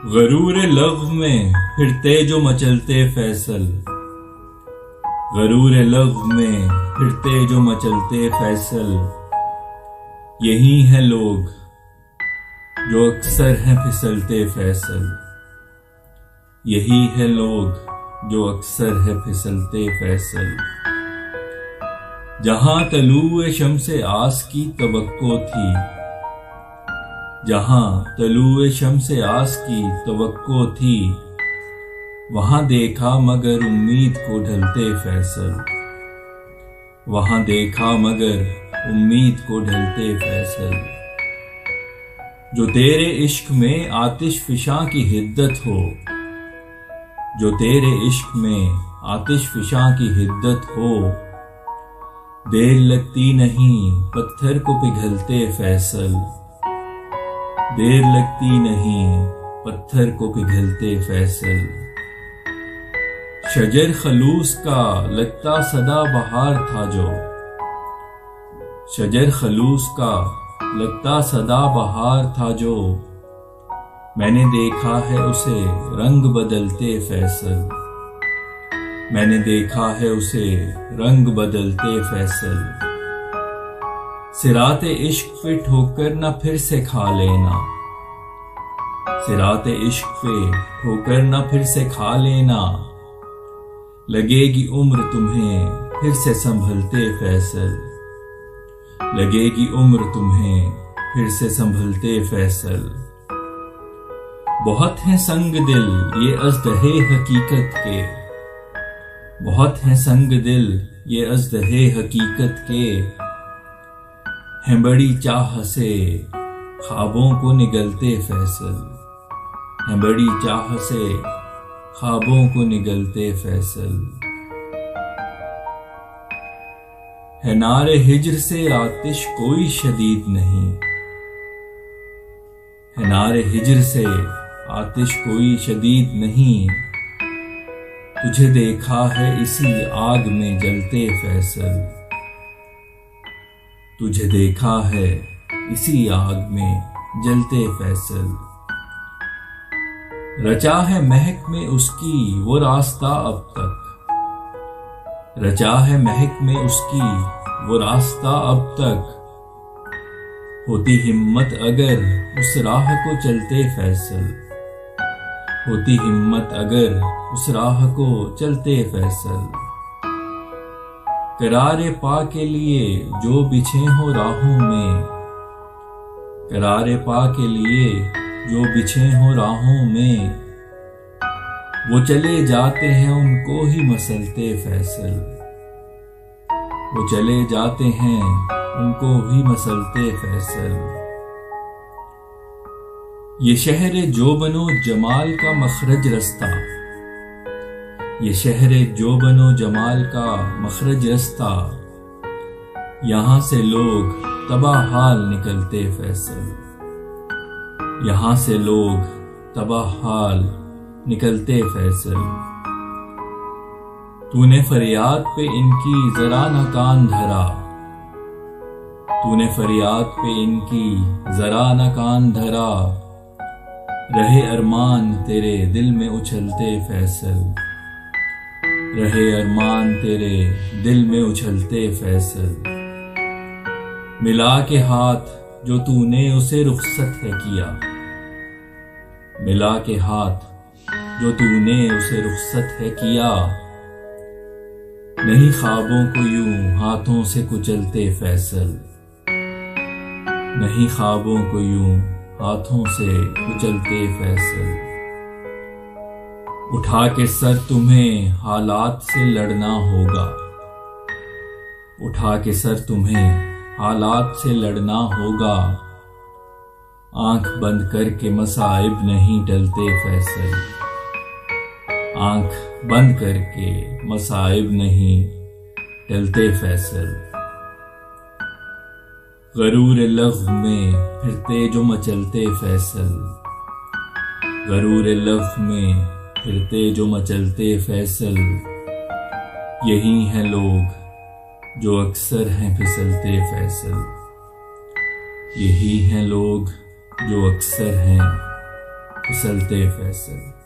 गरूर लग़्व में फिरते जो मचलते फैसल, गरूर लग़्व में फिरते जो मचलते फैसल। यही हैं लोग जो अक्सर हैं फिसलते फैसल, यही है लोग जो अक्सर है फिसलते फैसल। जहां तलूए शम्से आस की तवक्को थी, जहां तलूए शम्से आस की तवक्को थी, वहां देखा मगर उम्मीद को ढलते फैसल, वहां देखा मगर उम्मीद को ढलते फैसल। जो तेरे इश्क में आतिश फिशां की हिद्दत हो, जो तेरे इश्क में आतिश फिशां की हिद्दत हो, देर लगती नहीं पत्थर को पिघलते फैसल, देर लगती नहीं पत्थर को पिघलते फैसल। शजर खलूस का लगता सदा बहार था जो, शजर खलूस का लगता सदा बहार था जो, मैंने देखा है उसे रंग बदलते फैसल, मैंने देखा है उसे रंग बदलते फैसल। सिराते इश्क पे ठोकर न फिर से खा लेना, सिराते इश्क पे ठोकर न फिर से खा लेना, लगेगी उम्र तुम्हें फिर से संभलते फैसल, लगेगी उम्र तुम्हें फिर से संभलते फैसल। बहुत हैं संग दिल ये अज़्दहे हकीकत के, बहुत हैं संग दिल ये अज़्दहे हकीकत के, हैं बड़ी चाह से ख्वाबों को निगलते फैसल, हैं बड़ी चाह से ख्वाबों को निगलते फैसल। है नारे हिज्र से आतिश कोई शदीद नहीं, है नारे हिज्र से आतिश कोई शदीद नहीं, तुझे देखा है इसी आग में जलते फैसल, तुझे देखा है इसी आग में जलते फैसल। रचा है महक में उसकी वो रास्ता अब तक, रचा है महक में उसकी वो रास्ता अब तक, होती हिम्मत अगर उस राह को चलते फैसल, होती हिम्मत अगर उस राह को चलते फैसल। करारे पा के लिए जो बिछे हो राहों में, करारे पा के लिए जो बिछे हो राहों में, वो चले जाते हैं उनको ही मसलते फैसल, वो चले जाते हैं उनको ही मसलते फैसल। ये शहर जो बनो जमाल का मखरज रास्ता, ये शहर जो बनो जमाल का मखरज रास्ता, यहां से लोग तबाह हाल निकलते फैसल, यहां से लोग तबाह हाल निकलते फैसल। तूने फरियाद पे इनकी जरा न कान धरा, तूने फरियाद पे इनकी जरा न कान धरा, रहे अरमान तेरे दिल में उछलते फैसल, रहे अरमान तेरे दिल में उछलते फैसल। मिला के हाथ जो तूने उसे रुखसत है किया, मिला के हाथ जो तूने उसे रुखसत है किया, नहीं ख्वाबों को यूं हाथों से कुचलते फैसल, नहीं ख्वाबों को यूं हाथों से कुचलते फैसल। उठा के सर तुम्हें हालात से लड़ना होगा, उठा के सर तुम्हें हालात से लड़ना होगा, आंख बंद करके मसाइब नहीं टलते फैसल, आंख बंद करके मसाइब नहीं टलते फैसल। गरूर लग़्व में फिरते जो मचलते फैसल, गरूर लग़्व में फिरते जो मचलते फैसल। यही हैं लोग जो अक्सर हैं फिसलते फैसल, यही हैं लोग जो अक्सर हैं फिसलते फैसल।